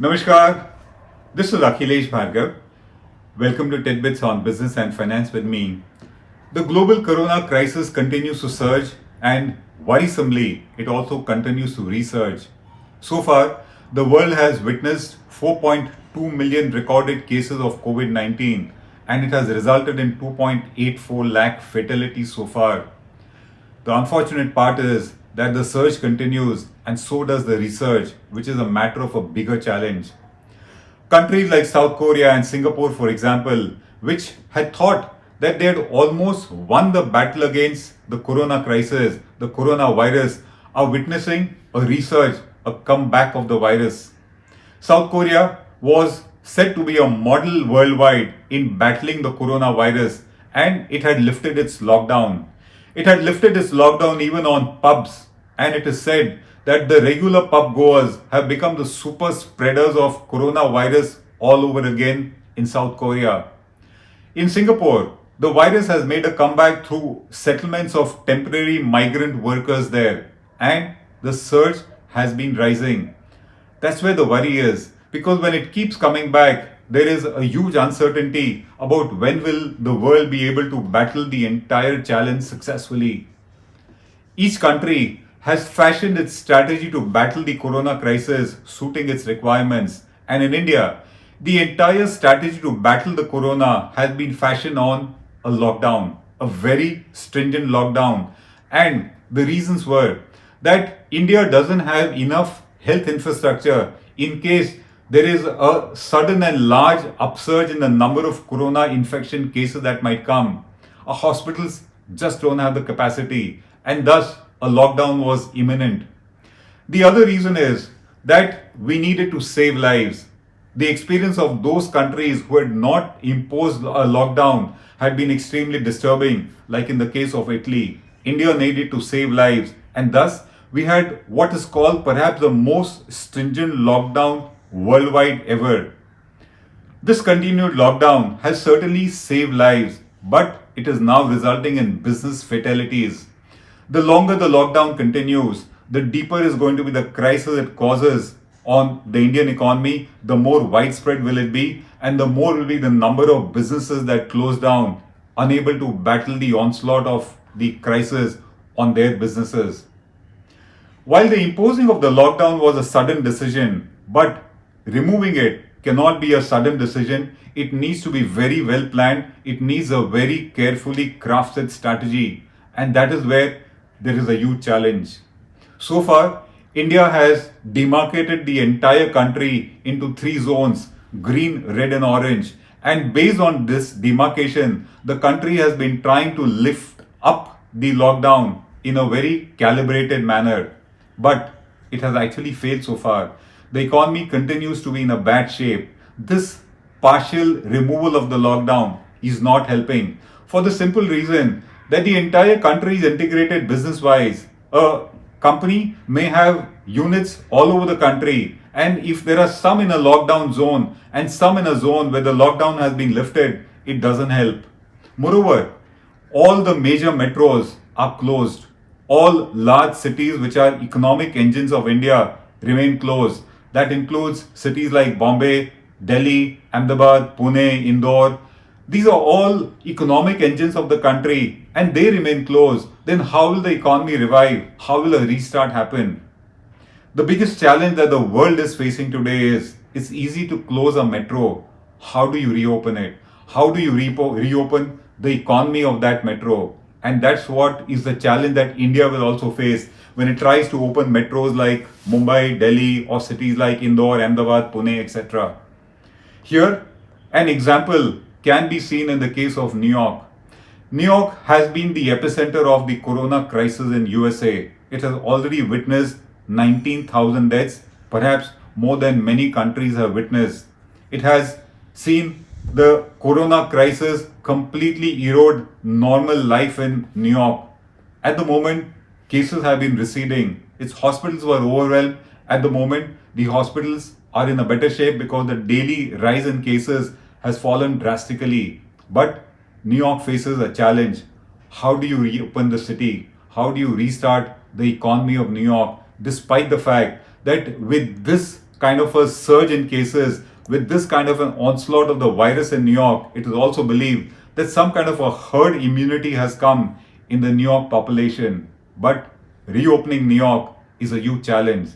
Namaskar, this is Akhilesh Bhargav. Welcome to Tidbits on Business and Finance with me. The global corona crisis continues to surge and worrisomely, it also continues to resurge. So far, the world has witnessed 4.2 million recorded cases of COVID 19 and it has resulted in 2.84 lakh fatalities so far. The unfortunate part is that the surge continues and so does the research, which is a matter of a bigger challenge. Countries like South Korea and Singapore, for example, which had thought that they had almost won the battle against the corona crisis, the coronavirus, are witnessing a resurge, a comeback of the virus. South Korea was said to be a model worldwide in battling the coronavirus and it had lifted its lockdown. It had lifted its lockdown even on pubs, and it is said that the regular pub goers have become the super spreaders of coronavirus all over again in South Korea. In Singapore, the virus has made a comeback through settlements of temporary migrant workers there, and the surge has been rising. That's where the worry is, because when it keeps coming back, there is a huge uncertainty about when will the world be able to battle the entire challenge successfully. Each country has fashioned its strategy to battle the corona crisis suiting its requirements. And in India, the entire strategy to battle the corona has been fashioned on a lockdown, a very stringent lockdown. And the reasons were that India doesn't have enough health infrastructure in case there is a sudden and large upsurge in the number of corona infection cases that might come. Our hospitals just don't have the capacity, and thus a lockdown was imminent. The other reason is that we needed to save lives. The experience of those countries who had not imposed a lockdown had been extremely disturbing, like in the case of Italy. India needed to save lives, and thus we had what is called perhaps the most stringent lockdown worldwide ever. This continued lockdown has certainly saved lives, but it is now resulting in business fatalities. The longer the lockdown continues, the deeper is going to be the crisis it causes on the Indian economy, the more widespread will it be, and the more will be the number of businesses that close down, unable to battle the onslaught of the crisis on their businesses. While the imposing of the lockdown was a sudden decision, but removing it cannot be a sudden decision. It needs to be very well planned. It needs a very carefully crafted strategy. And that is where there is a huge challenge. So far, India has demarcated the entire country into three zones: green, red, and orange. And based on this demarcation, the country has been trying to lift up the lockdown in a very calibrated manner. But it has actually failed so far. The economy continues to be in a bad shape. This partial removal of the lockdown is not helping for the simple reason that the entire country is integrated business wise. A company may have units all over the country, and if there are some in a lockdown zone and some in a zone where the lockdown has been lifted, it doesn't help. Moreover, all the major metros are closed. All large cities which are economic engines of India remain closed. That includes cities like Bombay, Delhi, Ahmedabad, Pune, Indore. These are all economic engines of the country and they remain closed. Then how will the economy revive? How will a restart happen? The biggest challenge that the world is facing today is it's easy to close a metro. How do you reopen it? How do you reopen the economy of that metro? And that's what is the challenge that India will also face when it tries to open metros like Mumbai, Delhi, or cities like Indore, Ahmedabad, Pune, etc. Here, an example can be seen in the case of New York. New York has been the epicenter of the corona crisis in USA. It has already witnessed 19,000 deaths, perhaps more than many countries have witnessed. It has seen the corona crisis completely erode normal life in New York. At the moment, cases have been receding. Its hospitals were overwhelmed. At the moment, the hospitals are in a better shape because the daily rise in cases has fallen drastically. But New York faces a challenge. How do you reopen the city? How do you restart the economy of New York despite the fact that with this kind of a surge in cases, with this kind of an onslaught of the virus in New York, it is also believed that some kind of a herd immunity has come in the New York population. But reopening New York is a huge challenge.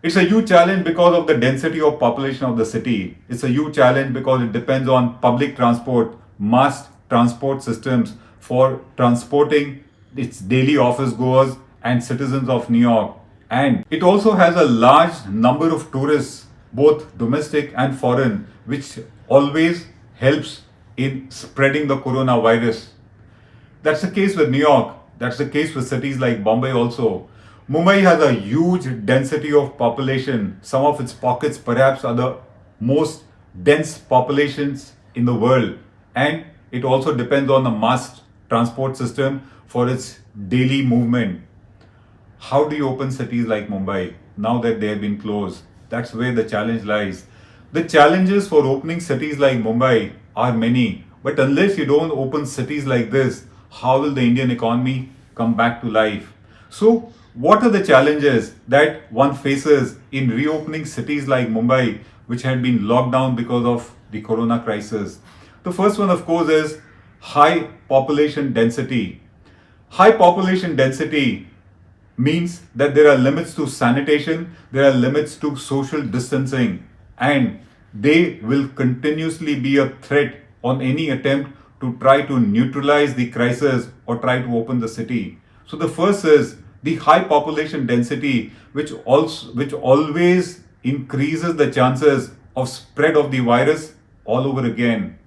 It's a huge challenge because of the density of population of the city. It's a huge challenge because it depends on public transport, mass transport systems for transporting its daily office goers and citizens of New York. And it also has a large number of tourists, both domestic and foreign, which always helps in spreading the coronavirus. That's the case with New York. That's the case with cities like Bombay also. Mumbai has a huge density of population. Some of its pockets perhaps are the most dense populations in the world. And it also depends on the mass transport system for its daily movement. How do you open cities like Mumbai now that they have been closed? That's where the challenge lies. The challenges for opening cities like Mumbai are many, but unless you don't open cities like this, how will the Indian economy come back to life? So, what are the challenges that one faces in reopening cities like Mumbai, which had been locked down because of the corona crisis? The first one, of course, is high population density. High population density means that there are limits to sanitation, there are limits to social distancing, and they will continuously be a threat on any attempt to try to neutralize the crisis or try to open the city. So the first is the high population density, which always increases the chances of spread of the virus all over again.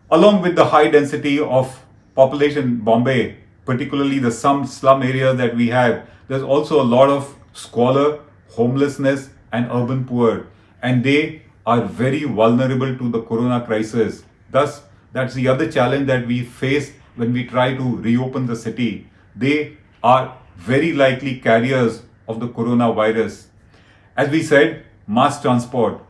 Along with the high density of population Bombay, particularly the some slum areas that we have, there's also a lot of squalor, homelessness, and urban poor, and they are very vulnerable to the corona crisis. Thus, that's the other challenge that we face when we try to reopen the city. They are very likely carriers of the coronavirus. As we said, mass transport.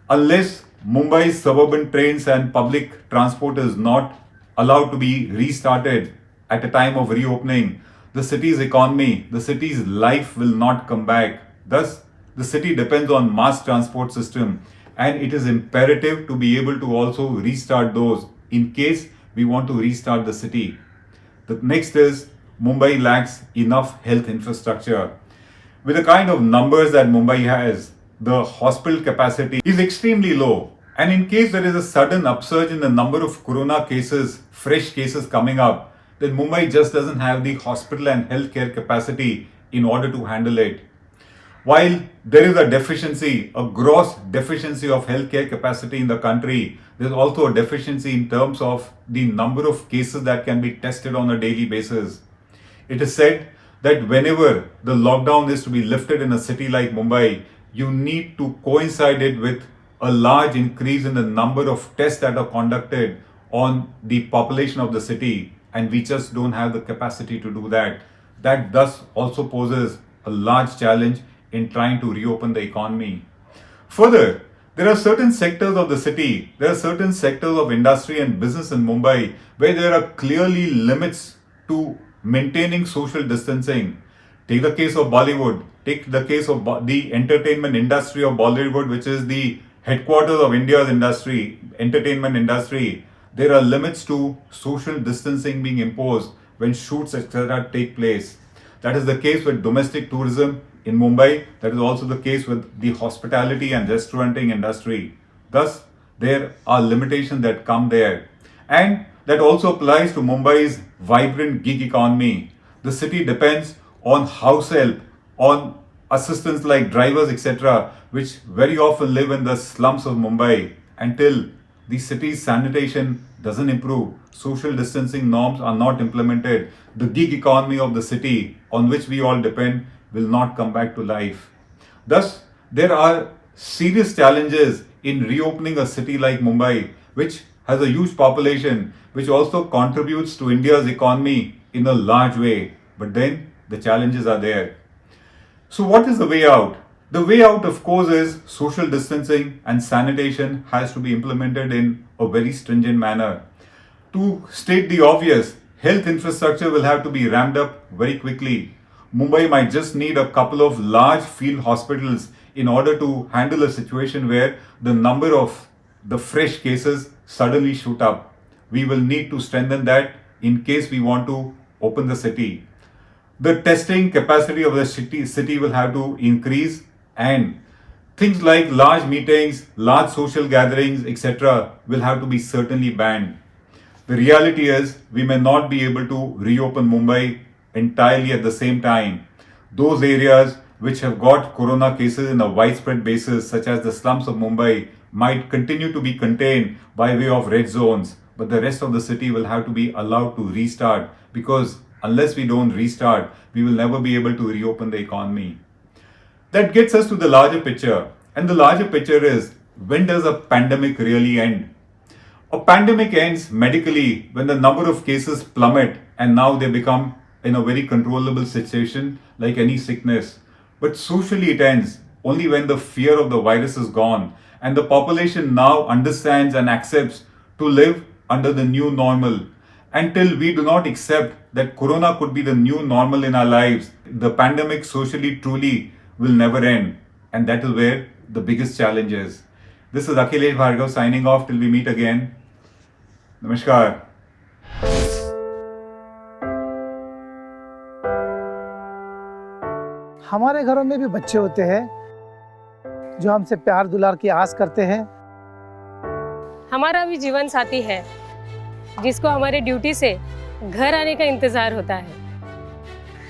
Unless Mumbai's suburban trains and public transport is not allowed to be restarted at a time of reopening, the city's economy, the city's life will not come back. Thus, the city depends on mass transport system, and it is imperative to be able to also restart those in case we want to restart the city. The next is Mumbai lacks enough health infrastructure. With the kind of numbers that Mumbai has, the hospital capacity is extremely low. And in case there is a sudden upsurge in the number of corona cases, fresh cases coming up, then Mumbai just doesn't have the hospital and healthcare capacity in order to handle it. While there is a deficiency, a gross deficiency of healthcare capacity in the country, there's also a deficiency in terms of the number of cases that can be tested on a daily basis. It is said that whenever the lockdown is to be lifted in a city like Mumbai, you need to coincide it with a large increase in the number of tests that are conducted on the population of the city, and we just don't have the capacity to do that. That thus also poses a large challenge in trying to reopen the economy. Further, there are certain sectors of the city, there are certain sectors of industry and business in Mumbai where there are clearly limits to maintaining social distancing. Take the case of Bollywood, take the case of the entertainment industry of Bollywood, which is the headquarters of India's entertainment industry. There are limits to social distancing being imposed when shoots, etc. take place. That is the case with domestic tourism in Mumbai. That is also the case with the hospitality and restauranting industry. Thus, there are limitations that come there. And that also applies to Mumbai's vibrant gig economy. The city depends on house help, on assistants like drivers, etc., which very often live in the slums of Mumbai. Until the city's sanitation doesn't improve, social distancing norms are not implemented, the gig economy of the city, on which we all depend, will not come back to life. Thus, there are serious challenges in reopening a city like Mumbai, which has a huge population, which also contributes to India's economy in a large way. But then the challenges are there. So what is the way out? The way out, of course, is social distancing and sanitation has to be implemented in a very stringent manner. To state the obvious, health infrastructure will have to be ramped up very quickly. Mumbai might just need a couple of large field hospitals in order to handle a situation where the number of the fresh cases suddenly shoot up. We will need to strengthen that in case we want to open the city. The testing capacity of the city will have to increase, and things like large meetings, large social gatherings, etc. will have to be certainly banned. The reality is we may not be able to reopen Mumbai entirely at the same time. Those areas which have got corona cases in a widespread basis, such as the slums of Mumbai, might continue to be contained by way of red zones, but the rest of the city will have to be allowed to restart, because unless we don't restart, we will never be able to reopen the economy. That gets us to the larger picture. And the larger picture is, when does a pandemic really end? A pandemic ends medically when the number of cases plummet and now they become in a very controllable situation like any sickness. But socially it ends only when the fear of the virus is gone and the population now understands and accepts to live under the new normal. Until we do not accept that corona could be the new normal in our lives, the pandemic socially truly will never end. And that is where the biggest challenge is. This is Akhilesh Bhargav signing off till we meet again. Namaskar. हमारे घरों में भी बच्चे होते हैं जो हमसे प्यार दुलार की आस करते हैं। हमारा भी जीवन साथी है जिसको हमारे ड्यूटी से घर आने का इंतजार होता है।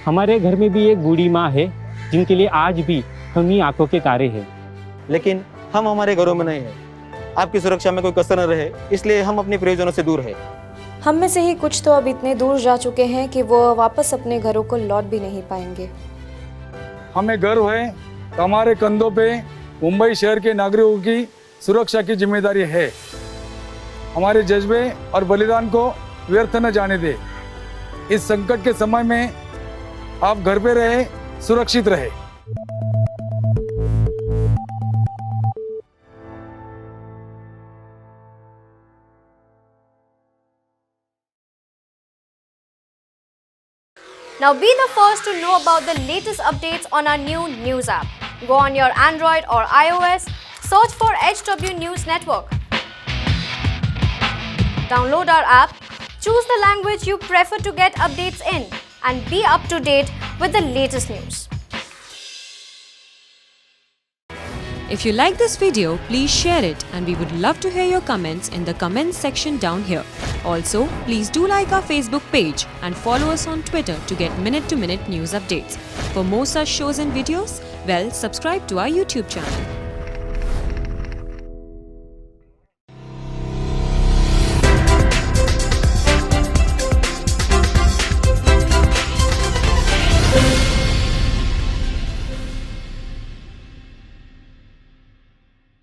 हमारे घर में भी एक बूढ़ी माँ है जिनके लिए आज भी हम ही आंखों के तारे हैं। लेकिन हम हमारे घरों में नहीं है। आपकी सुरक्षा में कोई कसर न रहे, इसलिए हम अपने प्रियजनों से दूर है। हम में से ही कुछ तो अब इतने दूर जा चुके हैं कि वो वापस अपने घरों को लौट भी नहीं पाएंगे। हमें गर्व है कि हमारे कंधों पे मुंबई शहर के नागरिकों की सुरक्षा की जिम्मेदारी है। हमारे जज्बे और बलिदान को व्यर्थ न जाने दे। इस संकट के समय में आप घर पे रहे, सुरक्षित रहे। Now be the first to know about the latest updates on our new news app. Go on your Android or iOS, search for HW News Network. Download our app, choose the language you prefer to get updates in, and be up to date with the latest news. If you like this video, please share it, and we would love to hear your comments in the comments section down here. Also, please do like our Facebook page and follow us on Twitter to get minute-to-minute news updates. For more such shows and videos, well, subscribe to our YouTube channel.